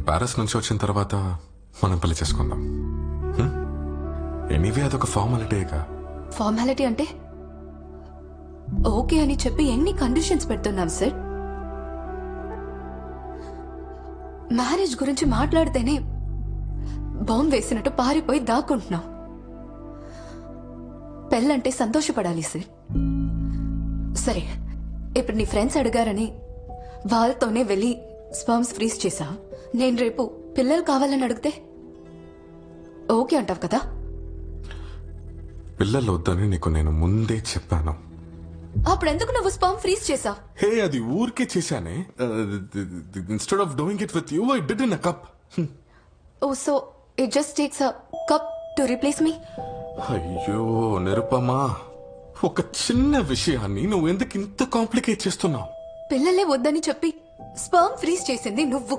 Paris నుంచి వచ్చిన తర్వాత మనం పెళ్లి చేసుకుందాం. ఎనీవే అదొక ఫార్మాలిటీగా. ఫార్మాలిటీ అంటే ఓకే అని చెప్పి ఎన్ని కండిషన్స్ పెడుతున్నాం సార్. మ్యారేజ్ గురించి మాట్లాడితేనే బాంబు వేసినట్టు పారిపోయి దాక్కుంటున్నాం. పెళ్ళంటే సంతోషపడాలి సార్. సరే, ఇప్పుడు నీ ఫ్రెండ్స్ అడిగారని వాళ్ళతోనే వెళ్ళి స్పర్మ్స్ ఫ్రీజ్ చేసా. నేను రేపు పిల్లలు కావాలని అడిగితే ఓకే అంటావు కదా? పిల్లలు వద్దని నీకు నేను ముందే చెప్పాను. అప్పుడు ఎందుకు నువ్వు స్పర్మ్ ఫ్రీజ్ చేసావు? హే, అది ఊరికే చేశానే. Instead of doing it with you, I did in a cup. Oh, so it just takes a cup to replace me? అయ్యో నిరుపమా, ఒక చిన్న విషయాన్ని నువ్వు ఎందుకు ఇంత కాంప్లికేట్ చేస్తున్నావు? పిల్లలే వద్దని చెప్పి స్పర్మ్ ఫ్రీజ్ చేసింది నువ్వు.